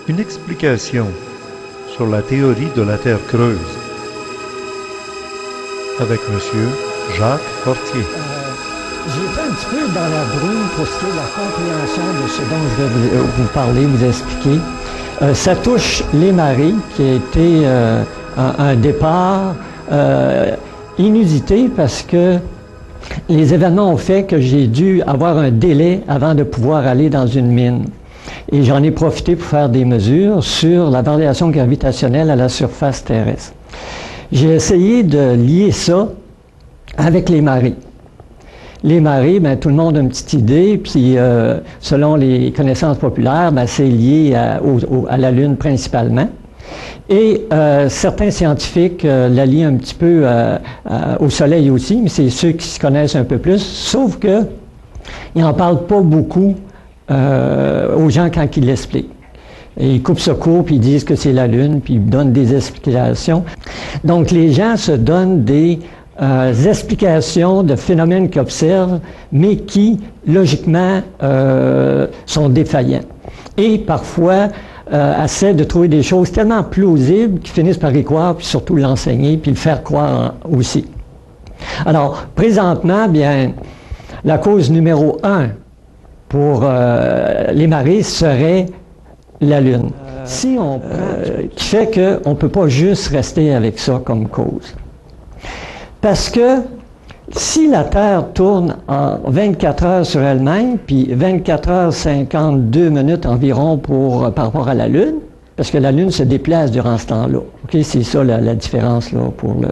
Une explication sur la théorie de la Terre creuse avec Monsieur Jacques Fortier. J'étais un petit peu dans la brume pour ce qui est de la compréhension de ce dont je vais vous parler, vous expliquer. Ça touche les marées, qui a été un départ inusité parce que les événements ont fait que j'ai dû avoir un délai avant de pouvoir aller dans une mine. Et j'en ai profité pour faire des mesures sur la variation gravitationnelle à la surface terrestre. J'ai essayé de lier ça avec les marées. Les marées, ben, tout le monde a une petite idée, puis selon les connaissances populaires, ben, c'est lié à la Lune principalement. Et certains scientifiques la lient un petit peu au Soleil aussi, mais c'est ceux qui se connaissent un peu plus, sauf que ils n'en parlent pas beaucoup aux gens quand ils l'expliquent. Et ils coupent ça court, puis ils disent que c'est la Lune, puis ils donnent des explications. Donc les gens se donnent des explications de phénomènes qu'ils observent, mais qui, logiquement, sont défaillants. Et parfois, essaient de trouver des choses tellement plausibles qu'ils finissent par y croire, puis surtout l'enseigner, puis le faire croire aussi. Alors, présentement, bien, la cause numéro 1 pour les marées serait la Lune. Si on qui fait qu'on ne peut pas juste rester avec ça comme cause. Parce que si la Terre tourne en 24 heures sur elle-même, puis 24 heures 52 minutes environ par rapport à la Lune, parce que la Lune se déplace durant ce temps-là. Okay? C'est ça la différence là, pour le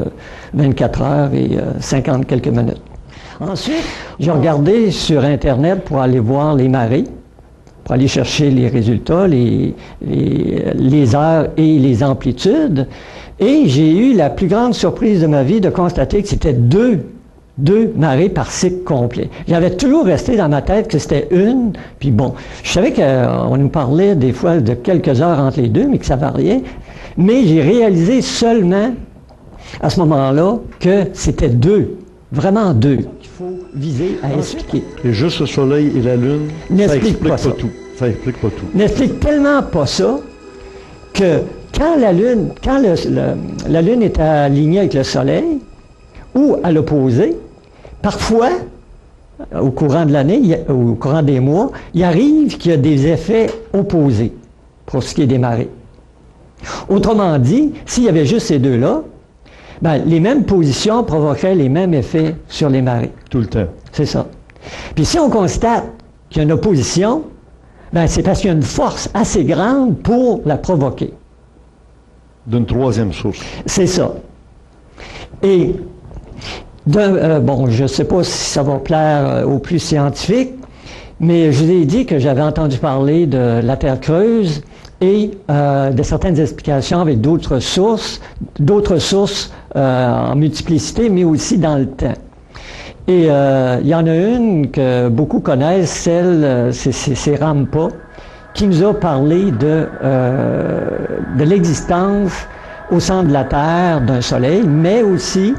24 heures et 50 quelques minutes. Ensuite, j'ai regardé sur Internet pour aller voir les marées, pour aller chercher les résultats, les heures et les amplitudes. Et j'ai eu la plus grande surprise de ma vie de constater que c'était deux marées par cycle complet. J'avais toujours resté dans ma tête que c'était une, puis bon, je savais qu'on nous parlait des fois de quelques heures entre les deux, mais que ça variait. Mais j'ai réalisé seulement, à ce moment-là, que c'était deux, vraiment deux, qu'il faut viser à expliquer. Et juste le Soleil et la Lune, ça explique pas tout. Ça explique pas tout. N'explique tellement pas ça que quand la Lune est alignée avec le Soleil, ou à l'opposé, parfois, au courant de l'année, au courant des mois, il arrive qu'il y a des effets opposés pour ce qui est des marées. Autrement dit, s'il y avait juste ces deux-là, ben, les mêmes positions provoqueraient les mêmes effets sur les marées. Tout le temps. C'est ça. Puis si on constate qu'il y a une opposition, ben, c'est parce qu'il y a une force assez grande pour la provoquer. D'une troisième source. C'est ça. Et bon, je ne sais pas si ça va plaire aux plus scientifiques, mais je vous ai dit que j'avais entendu parler de la Terre creuse et de certaines explications avec d'autres sources en multiplicité, mais aussi dans le temps. Et il y en a une que beaucoup connaissent, c'est Rampa, qui nous a parlé de l'existence au centre de la Terre d'un Soleil, mais aussi,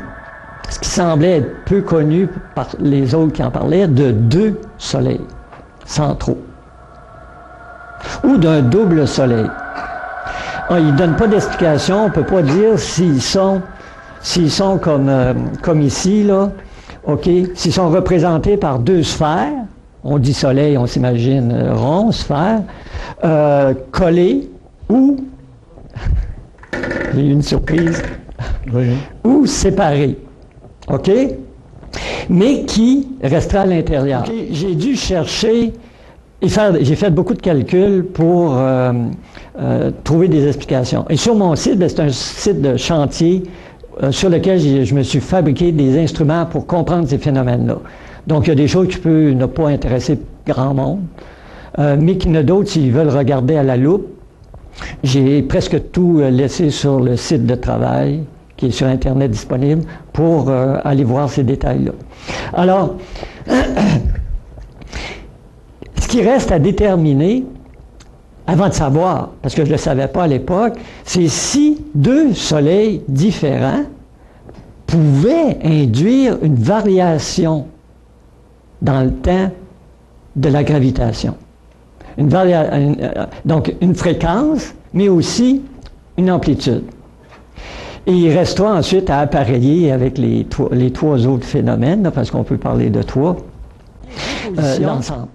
ce qui semblait être peu connu par les autres qui en parlaient, de deux soleils centraux. Ou d'un double soleil. Il ne donne pas d'explication, on ne peut pas dire s'ils sont comme ici, là, OK, s'ils sont représentés par deux sphères, on dit soleil, on s'imagine rond, sphère, collées, ou, j'ai eu une surprise, Oui. ou séparées. OK? Mais qui restera à l'intérieur. Okay. J'ai dû chercher et j'ai fait beaucoup de calculs pour trouver des explications. Et sur mon site, c'est un site de chantier sur lequel je me suis fabriqué des instruments pour comprendre ces phénomènes-là. Donc, il y a des choses qui peuvent ne pas intéresser grand monde, mais qu'il y en a d'autres, s'ils veulent regarder à la loupe. J'ai presque tout laissé sur le site de travail, qui est sur Internet disponible, pour aller voir ces détails-là. Alors, ce qui reste à déterminer, avant de savoir, parce que je ne le savais pas à l'époque, c'est si deux soleils différents pouvaient induire une variation dans le temps de la gravitation. donc une fréquence, mais aussi une amplitude. Et il restera ensuite à appareiller avec les trois autres phénomènes, là, parce qu'on peut parler de trois, l'ensemble.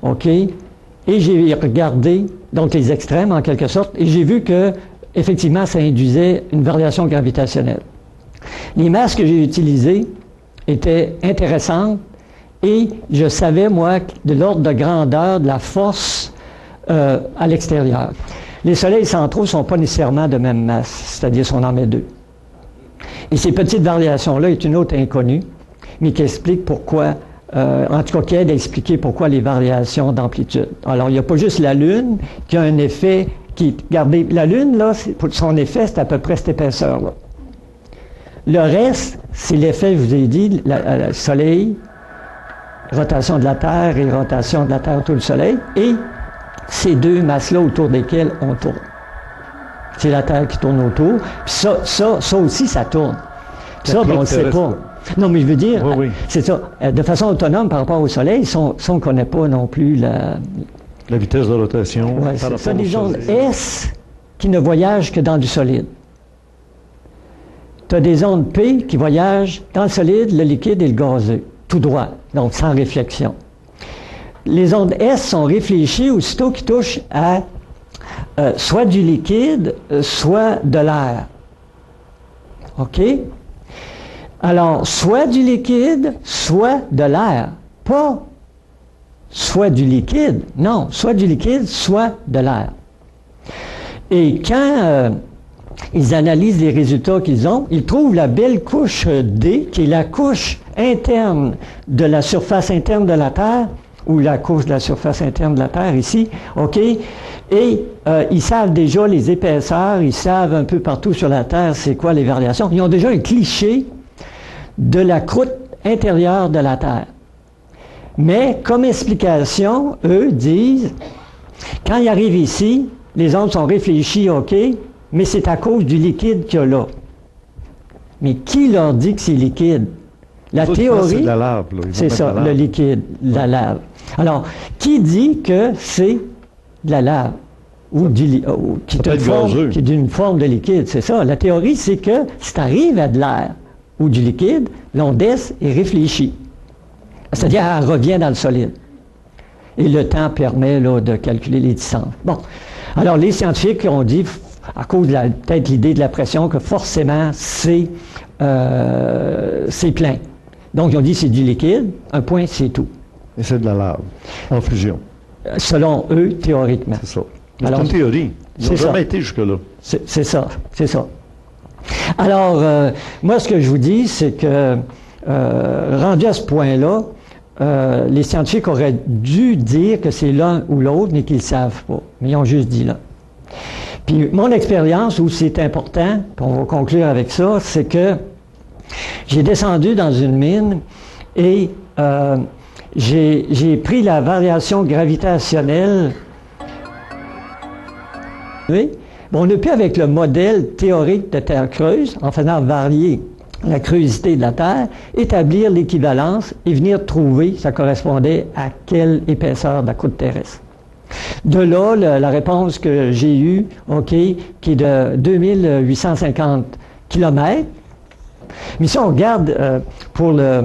OK? Et j'ai regardé, donc les extrêmes en quelque sorte, et j'ai vu que, effectivement, ça induisait une variation gravitationnelle. Les masses que j'ai utilisées étaient intéressantes, et je savais, moi, de l'ordre de grandeur de la force à l'extérieur. Les soleils centraux ne sont pas nécessairement de même masse, c'est-à-dire si on en met deux. Et ces petites variations-là est une autre inconnue, mais qui explique pourquoi, en tout cas qui aide à expliquer pourquoi les variations d'amplitude. Alors, il n'y a pas juste la Lune qui a un effet qui... Regardez, la Lune, là, son effet, c'est à peu près cette épaisseur-là. Le reste, c'est l'effet, je vous ai dit, le Soleil, rotation de la Terre et rotation de la Terre autour du Soleil, et ces deux masses-là autour desquelles on tourne. C'est la Terre qui tourne autour. Puis ça aussi, ça tourne. Ça, on ne sait pas. Non, mais je veux dire, c'est ça. De façon autonome par rapport au Soleil, ça, on ne connaît pas non plus la vitesse de rotation. Ouais, c'est ça, des ondes S qui ne voyagent que dans du solide. Tu as des ondes P qui voyagent dans le solide, le liquide et le gazeux, tout droit, donc sans réflexion. Les ondes S sont réfléchies aussitôt qu'ils touchent à soit du liquide, soit de l'air. OK? Alors, soit du liquide, soit de l'air. Pas soit du liquide, non, soit du liquide, soit de l'air. Et quand ils analysent les résultats qu'ils ont, ils trouvent la belle couche D, qui est la couche interne de la surface interne de la Terre, ou la couche de la surface interne de la Terre ici, OK? Et ils savent déjà les épaisseurs, ils savent un peu partout sur la Terre c'est quoi les variations. Ils ont déjà un cliché de la croûte intérieure de la Terre. Mais comme explication, eux disent, quand ils arrivent ici, les ondes sont réfléchies, OK, mais c'est à cause du liquide qu'il y a là. Mais qui leur dit que c'est liquide? La théorie, c'est de la lave. C'est ça, le liquide, la lave. Alors, qui dit que c'est de la lave ou qui est d'une forme de liquide? C'est ça. La théorie, c'est que si tu arrives à de l'air ou du liquide, l'onde S est réfléchie. C'est-à-dire, elle revient dans le solide. Et le temps permet là, de calculer les distances. Bon. Alors, les scientifiques ont dit, à cause de peut-être l'idée de la pression, que forcément, c'est plein. Donc, ils ont dit c'est du liquide, un point, c'est tout. Et c'est de la lave, en fusion. Selon eux, théoriquement. C'est ça. C'est une théorie. Ils n'ont jamais été jusque-là. C'est ça, c'est ça. Alors, moi, ce que je vous dis, c'est que, rendu à ce point-là, les scientifiques auraient dû dire que c'est l'un ou l'autre, mais qu'ils ne savent pas. Mais ils ont juste dit là. Puis, mon expérience, où c'est important, puis on va conclure avec ça, c'est que j'ai descendu dans une mine et j'ai pris la variation gravitationnelle. Oui. Bon, on a pu, avec le modèle théorique de Terre creuse, en faisant varier la creusité de la Terre, établir l'équivalence et venir trouver, ça correspondait à quelle épaisseur de la croûte terrestre. De là, la réponse que j'ai eue, OK, qui est de 2850 km. Mais si on regarde pour le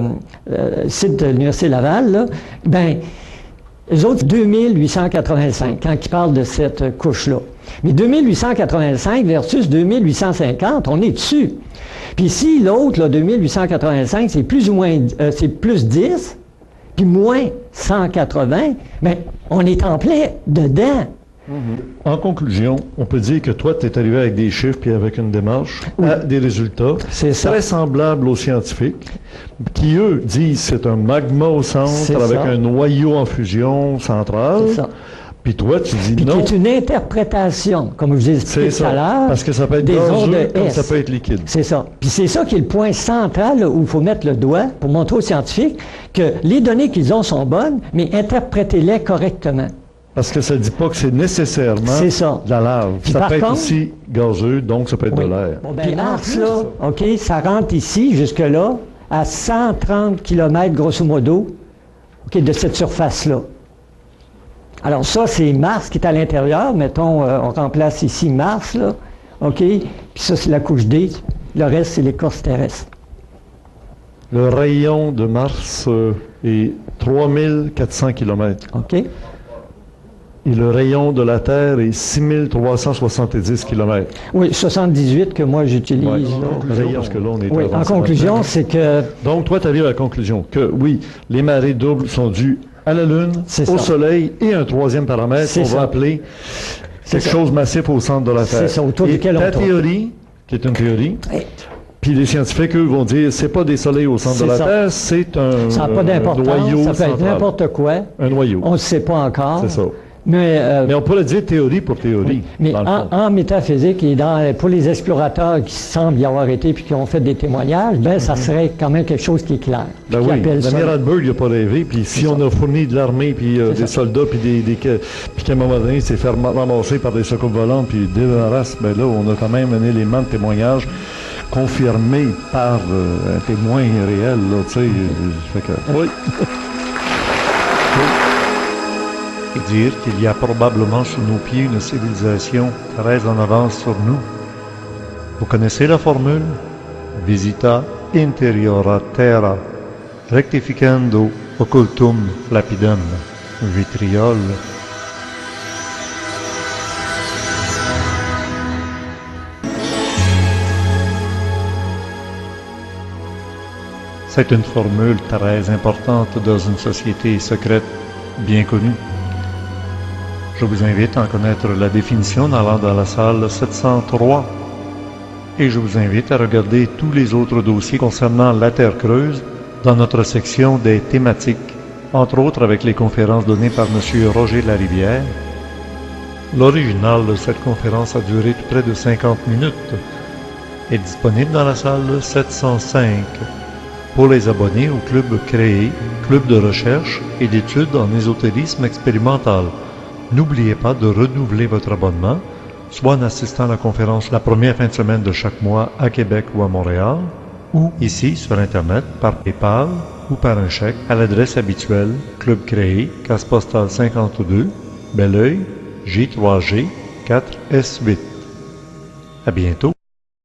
site de l'Université Laval, là, ben, les autres, 2885, quand ils parlent de cette couche-là. Mais 2885 versus 2850, on est dessus. Puis ici, l'autre, là, 2885, c'est plus ou moins, c'est plus 10, puis moins 180, mais on est en plein dedans. En conclusion, on peut dire que toi, tu es arrivé avec des chiffres puis avec une démarche à des résultats très semblables aux scientifiques, qui, eux, disent c'est un magma au centre avec un noyau en fusion centrale. C'est ça. Puis toi, tu dis puis non. Qui est une interprétation, comme je vous ai expliqué tout à l'heure. Parce que ça peut être gazeux comme ça peut être liquide. C'est ça. Puis c'est ça qui est le point central là, où il faut mettre le doigt pour montrer aux scientifiques que les données qu'ils ont sont bonnes, mais interprétez-les correctement. Parce que ça ne dit pas que c'est nécessairement de la lave. Puis ça peut être contre, aussi gazeux, donc ça peut être de l'air. Bon, ben, Mars, là, OK, ça rentre ici, jusque-là, à 130 km, grosso modo, OK, de cette surface-là. Alors ça, c'est Mars qui est à l'intérieur. Mettons, on remplace ici Mars, là. OK? Puis ça, c'est la couche D. Le reste, c'est l'écorce terrestre. Le rayon de Mars est 3400 km. OK? Et le rayon de la Terre est 6370 km. Oui, 78 que moi j'utilise. Ouais, Là. parce que là, on est Oui, en conclusion, c'est que... Donc, toi, tu arrives à la conclusion que, oui, les marées doubles sont dues à la Lune, au Soleil, et un troisième paramètre qu'on va appeler quelque chose massif au centre de la Terre. C'est ça, autour duquel on tourne. Ta théorie, qui est une théorie, puis les scientifiques, eux, vont dire c'est pas des soleils au centre de la Terre, c'est un ça n'a pas d'importance, noyau ça peut central. être n'importe quoi. Un noyau. On ne sait pas encore. C'est ça. Mais on pourrait dire théorie pour théorie. Mais en métaphysique et pour les explorateurs qui semblent y avoir été puis qui ont fait des témoignages, ben ça serait quand même quelque chose qui est clair. Ben oui, l'amiral Byrd n'a pas rêvé, puis si on a fourni de l'armée, puis des soldats, puis puis qu'à un moment donné, c'est fait ramasser par des secours volants, puis des races, ben là, on a quand même un élément de témoignage confirmé par un témoin réel, là, tu sais. Oui. Et dire qu'il y a probablement sous nos pieds une civilisation très en avance sur nous. Vous connaissez la formule? Visita interiora terra, rectificando occultum lapidem, vitriol. C'est une formule très importante dans une société secrète bien connue. Je vous invite à en connaître la définition en allant dans la salle 703. Et je vous invite à regarder tous les autres dossiers concernant la Terre creuse dans notre section des thématiques, entre autres avec les conférences données par M. Roger Larivière. L'original de cette conférence a duré près de 50 minutes. Est disponible dans la salle 705. Pour les abonnés au club créé, club de recherche et d'études en ésotérisme expérimental. N'oubliez pas de renouveler votre abonnement, soit en assistant à la conférence la première fin de semaine de chaque mois à Québec ou à Montréal, ou ici sur Internet par PayPal ou par un chèque à l'adresse habituelle Club créé, case postale 52, Belleuil, J3G 4S8. À bientôt.